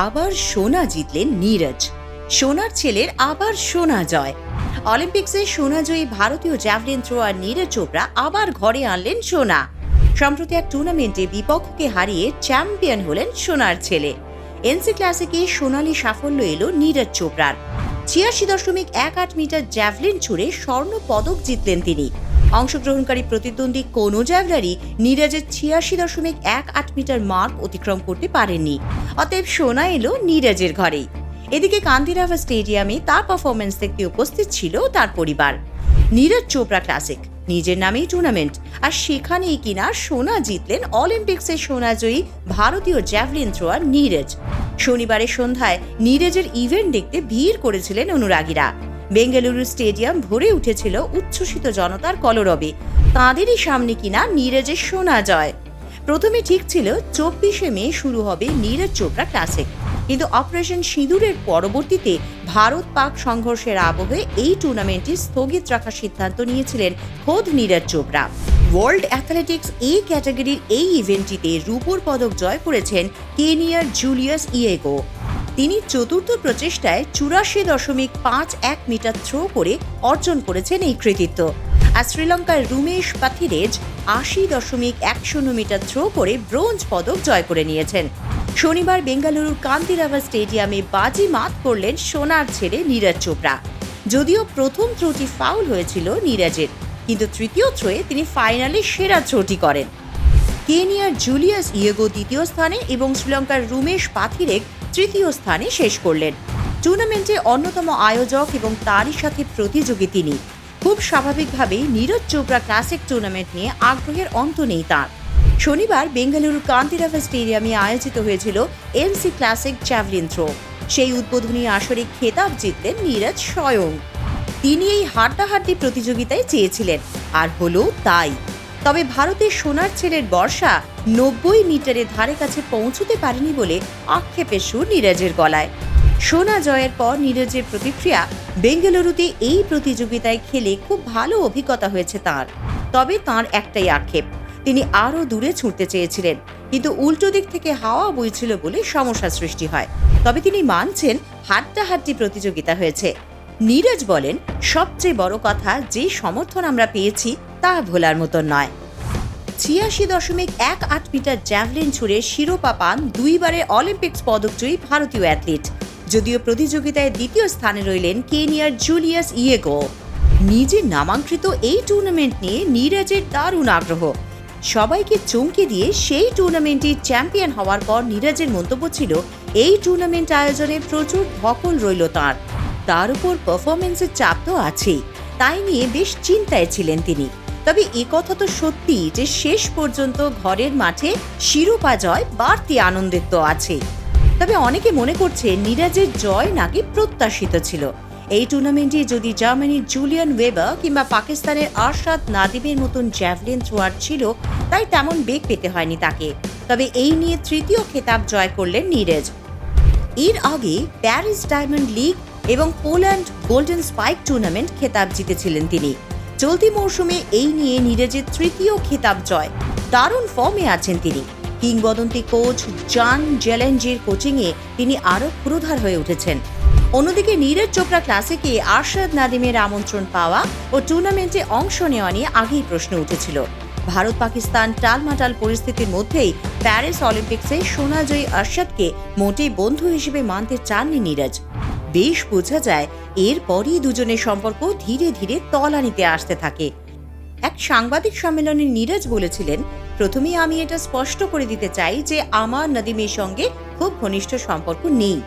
আবার সোনা জিতলেন নীরজ। সোনার ছেলের আবার সোনা জয়। অলিম্পিক্সে সোনাজয়ী ভারতীয় জ্যাভলিন থ্রোয়ার নীরজ চোপড়া আবার ঘরে আনলেন সোনা। সম্প্রতি এক টুর্নামেন্টে বিপক্ষকে হারিয়ে চ্যাম্পিয়ন হলেন সোনার ছেলে। এনসি ক্লাসিকে সোনালী সাফল্য এলো নীরজ চোপড়ার। ৮৬.১৮ মিটার জ্যাভলিন ছুড়ে স্বর্ণ পদক জিতলেন তিনি। অংশগ্রহণকারী প্রতিদ্বন্দ্বী কোনো জ্যাভলারই নীরজের ৮৬.১৮ মিটার মার্ক অতিক্রম করতে পারেননি। অতএব সোনা এলো নীরজের ঘরেই। এদিকে কান্তিরাভা স্টেডিয়ামে তার পারফরমেন্স দেখতে উপস্থিত ছিল তার পরিবার। নীরজ চোপড়া ক্লাসিক, নিজের নামেই টুর্নামেন্ট, আর সেখানেই কিনা সোনা জিতলেন অলিম্পিক্সে সোনাজয়ী ভারতীয় জ্যাভলিন থ্রোয়ার নীরজ। শনিবারের সন্ধ্যায় নীরজের ইভেন্ট দেখতে ভিড় করেছিলেন অনুরাগীরা। বেঙ্গালুরু স্টেডিয়াম ভরে উঠেছিল উচ্ছ্বসিত জনতার কলরবে। তাঁদেরই সামনে কিনা নীরজের সোনা জয়। প্রথমে ঠিক ছিল ২৪শে মে শুরু হবে নীরজ চোপড়া ক্লাসিক, কিন্তু অপারেশন সিঁদুরের পরবর্তীতে ভারত পাক সংঘর্ষের আবহে এই টুর্নামেন্টটি স্থগিত রাখার সিদ্ধান্ত নিয়েছিলেন খোদ নীরজ চোপড়া। ওয়ার্ল্ড অ্যাথলেটিক্স এ ক্যাটাগরির এই ইভেন্টটিতে রূপোর পদক জয় করেছেন কেনিয়ার জুলিয়াস ইয়েগো। তিনি চতুর্থ প্রচেষ্টায় ৮৪.৫১ মিটার থ্রো করে অর্জন করেছেন এই কৃতিত্ব। আর শ্রীলঙ্কার রুমেশ পাথিরেজ ৮০.১০ মিটার থ্রো করে ব্রোঞ্জ পদক জয় করে নিয়েছেন। শনিবার বেঙ্গালুরুর কান্তিরাভা স্টেডিয়ামে বাজি মাত করলেন সোনার ছেলে নীরজ চোপড়া। যদিও প্রথম থ্রোটি ফাউল হয়েছিল নীরজের, কিন্তু তৃতীয় থ্রোয়ে তিনি ফাইনালে সেরা থ্রোটি করেন। কেনিয়ার জুলিয়াস ইয়েগো দ্বিতীয় স্থানে এবং শ্রীলঙ্কার রুমেশ পাথিরেগ তৃতীয় স্থানে শেষ করলেন। টুর্নামেন্টে অন্যতম আয়োজক এবং তারই সাথে প্রতিযোগী তিনি। খুব স্বাভাবিকভাবেই নীরজ চোপড়া ক্লাসিক টুর্নামেন্ট নিয়ে আগ্রহের অন্ত নেই তাঁর। শনিবার বেঙ্গালুরু কান্তিরাভা স্টেডিয়ামে আয়োজিত হয়েছিল এনসি ক্লাসিক জ্যাভলিন থ্রো। সেই উদ্বোধনী আসরে খেতাব জিতলেন নীরজ স্বয়ং। তিনি এই হাড্ডাহাড্ডি প্রতিযোগিতায় চেয়েছিলেন, আর হলো তাই। তবে ভারতের সোনার ছেলের বর্ষা ৯০ মিটারের ধারে কাছে পৌঁছতে পারেনি বলে আক্ষেপের সুর নীরজের গলায়। সোনা জয়ের পর নীরজের প্রতিক্রিয়া, বেঙ্গালুরুতে এই প্রতিযোগিতায় খেলে খুব ভালো অভিজ্ঞতা হয়েছে তাঁর। তবে তাঁর একটাই আক্ষেপ, তিনি আরও দূরে ছুটতে চেয়েছিলেন, কিন্তু উল্টো দিক থেকে হাওয়া বইছিল বলে সমস্যা সৃষ্টি হয়। তবে তিনি মানছেন হাড্ডাহাড্ডি প্রতিযোগিতা হয়েছে। নীরজ বলেন, সবচেয়ে বড় কথা যে সমর্থন আমরা পেয়েছি তা ভোলার মতন নয়। ৮৬.১৮ মিটার জ্যাভলিন ছুড়ে শিরোপা পান দুইবারের অলিম্পিক্স পদকজয়ী ভারতীয় অ্যাথলিট। যদিও প্রতিযোগিতায় দ্বিতীয় স্থানে রইলেন কেনিয়ার জুলিয়াস ইয়েগো। নিজের নামাঙ্কিত এই টুর্নামেন্ট নিয়ে নীরজের দারুণ আগ্রহ। সবাইকে চমকে দিয়ে সেই টুর্নামেন্টে চ্যাম্পিয়ন হওয়ার পর নীরজের মন্তব্য ছিল, এই টুর্নামেন্ট আয়োজনে প্রচুর ধকল রইল তার উপর পারফরমেন্সের চাপ তো আছেই, তাই নিয়ে বেশ চিন্তায় ছিলেন তিনি। তবে একথা তো সত্যি যে শেষ পর্যন্ত ঘরের মাঠে শিরোপা জয় বাড়তি আনন্দের তো আছে। তবে অনেকে মনে করছে নীরজের জয় নাকি প্রত্যাশিত ছিল। এই টুর্নামেন্টে যদি জার্মানির জুলিয়ান ওয়েবার কিংবা পাকিস্তানের আরশাদ নাদিমের মতন জ্যাভলিন থ্রোয়ার ছিল, তাই তেমন বেগ পেতে হয়নি তাকে। তবে এই নিয়ে তৃতীয় খেতাব জয় করলেন নীরজ। এর আগে প্যারিস ডায়মন্ড লিগ এবং পোল্যান্ড গোল্ডেন স্পাইক টুর্নামেন্ট খেতাব জিতেছিলেন তিনি। চলতি মৌসুমে এই নিয়ে নীরজের তৃতীয় খেতাব জয়। দারুণ ফর্মে আছেন তিনি। কিংবদন্তি কোচ জন জেলেঞ্জের কোচিংয়ে তিনি আরও ক্ষুরধার হয়ে উঠেছেন। অন্যদিকে নীরজ চোপড়া ক্লাসিকে আরশাদ নাদিমের আমন্ত্রণ পাওয়া ও টুর্নামেন্টে অংশ নেওয়া নিয়ে আগেই প্রশ্ন উঠেছিল। ভারত পাকিস্তান টালমাটাল পরিস্থিতির মধ্যেই প্যারিস অলিম্পিক্সে সোনাজয়ী আরশাদকে মোটেই বন্ধু হিসেবে মানতে চাননি নীরজ। বেশ বোঝা যায় এরপরই দুজনের সম্পর্ক ধীরে ধীরে তলানিতে আসতে থাকে। এক সাংবাদিক সম্মেলনে নীরজ বলেছিলেন, প্রথমেই আমি এটা স্পষ্ট করে দিতে চাই যে আমার নাদিমের সঙ্গে খুব ঘনিষ্ঠ সম্পর্ক নেই।